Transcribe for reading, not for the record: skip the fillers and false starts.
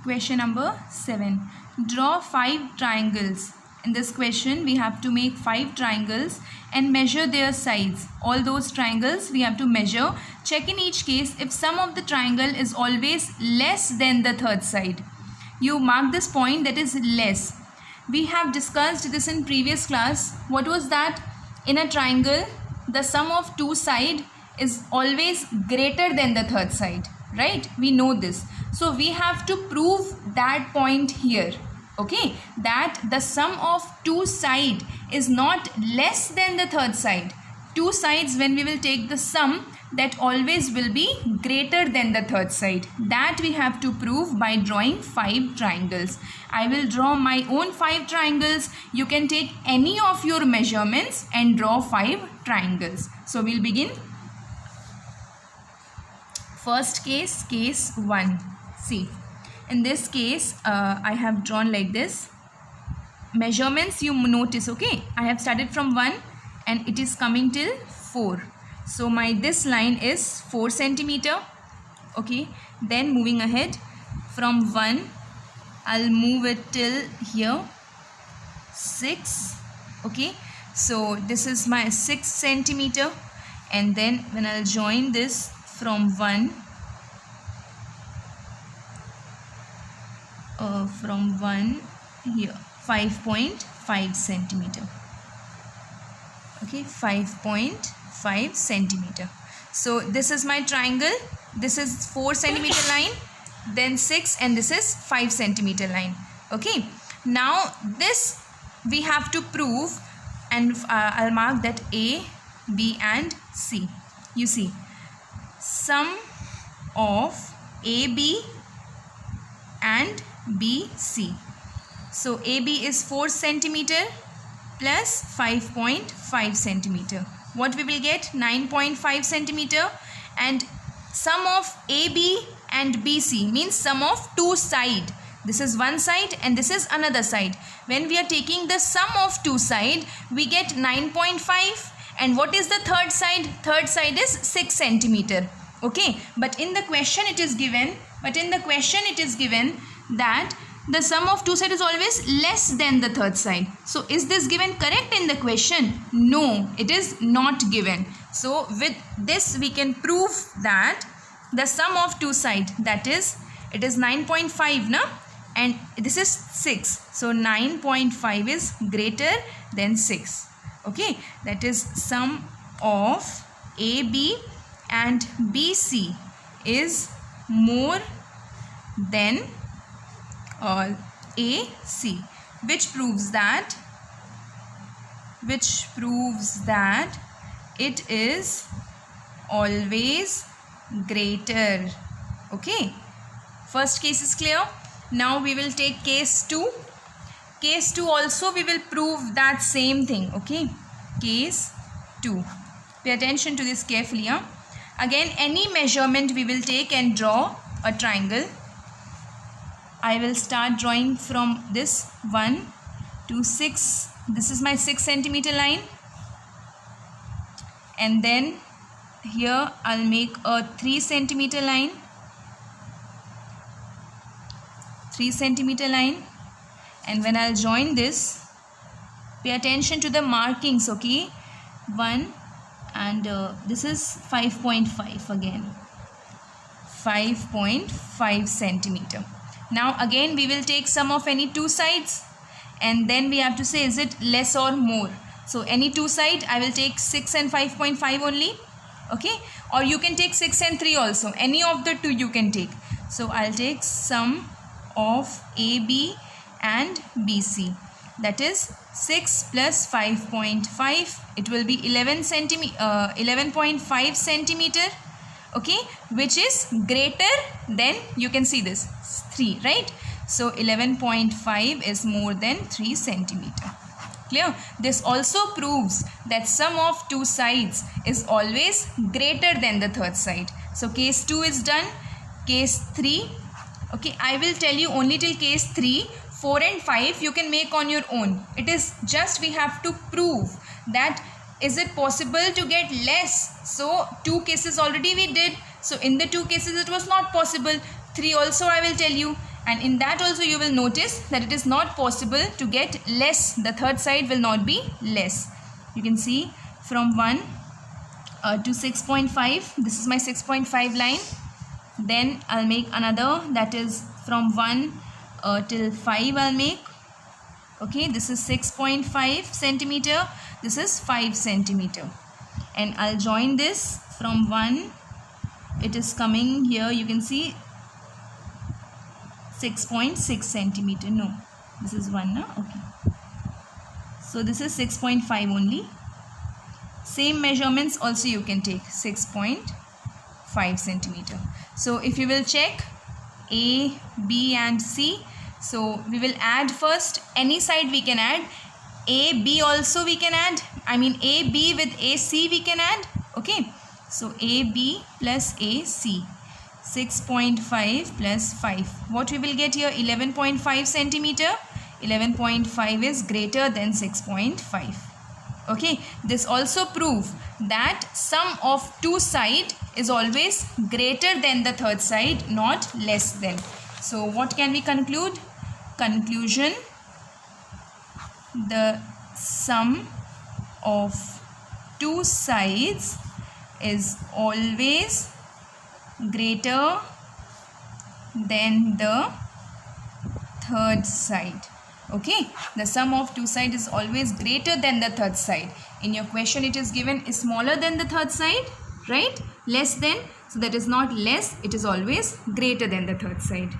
Question number 7. Draw 5 triangles. In this question, we have to make 5 triangles and measure their sides. All those triangles we have to measure. Check in each case if sum of the triangle is always less than the third side. You mark this point, that is less. We have discussed this in previous class. What was that? In a triangle, the sum of two sides is always greater than the third side, right? We know this. So we have to prove that point here, okay, that the sum of two sides is not less than the third side. Two sides, when we will take the sum, that always will be greater than the third side. That we have to prove by drawing 5 triangles. I will draw my own 5 triangles. You can take any of your measurements and draw 5 triangles. So we'll begin. First case, case 1. See, in this case, I have drawn like this. Measurements you notice, okay? I have started from 1 and it is coming till 4. So this line is 4 centimeter, okay? Then moving ahead from 1, I'll move it till here, 6, okay? So this is my 6 centimeter, and then when I'll join this from 1, here, 5.5 centimeter, okay? 5.5 centimeter. So this is my triangle. This is 4 centimeter line, then 6, and this is 5 centimeter line, okay? Now this we have to prove, and I'll mark that A, B and C. You see, sum of AB and BC. So AB is 4 centimeter plus 5.5 centimeter. What we will get? 9.5 centimeter. And sum of AB and BC means sum of two sides. This is one side and this is another side. When we are taking the sum of two sides, we get 9.5. And what is the third side? Third side is 6 centimeter. Okay. But in the question it is given. That the sum of two sides is always less than the third side. So is this given correct in the question? No, it is not given. So with this we can prove that the sum of two sides, that is, it is 9.5 na, and this is 6. So 9.5 is greater than 6. Okay, that is sum of AB and BC is more than AC, which proves that it is always greater. Okay, first case is clear. Now we will take case 2. Case 2 also we will prove that same thing. Okay, case 2. Pay attention to this carefully. Again, any measurement we will take and draw a triangle. I will start drawing from this 1 to 6. This is my 6 centimeter line. And then here I'll make a 3 centimeter line. 3 centimeter line. And when I'll join this, pay attention to the markings, okay? 1 and this is 5.5 again. 5.5 centimeter. Now again we will take sum of any two sides, and then we have to say is it less or more. So any two side I will take 6 and 5.5 only, okay? Or you can take 6 and 3 also. Any of the two you can take. So I'll take sum of AB and BC, that is 6 plus 5.5. It will be 11.5 centimeter. Okay, which is greater than, you can see this, 3, right? So 11.5 is more than 3 centimeter. Clear? This also proves that sum of two sides is always greater than the third side. So case 2 is done. Case 3. Okay, I will tell you only till case 3. 4 and 5 you can make on your own. It is just we have to prove that is it possible to get less. So 2 cases already we did. So in the 2 cases it was not possible. 3 also I will tell you. And in that also you will notice that it is not possible to get less. The third side will not be less. You can see from 1 to 6.5. This is my 6.5 line. Then I'll make another, that is from 1 till 5 I'll make. Okay, this is 6.5 centimeter. This is 5 centimeter. And I'll join this from 1. It is coming here. You can see 6.6 centimeter. No, this is 1 now. Okay, so this is 6.5 only. Same measurements also you can take, 6.5 centimeter. So if you will check A, B and C, so we will add first. Any side we can add. A, B also we can add. I mean A, B with A, C we can add. Okay, so A, B plus A, C. 6.5 plus 5. What we will get here? 11.5 centimeter. 11.5 is greater than 6.5. Okay, this also prove that sum of two side is always greater than the third side, not less than. So what can we conclude? Conclusion: the sum of two sides is always greater than the third side. Okay, the sum of two sides is always greater than the third side. In your question it is given is smaller than the third side, right? Less than. So that is not less, it is always greater than the third side.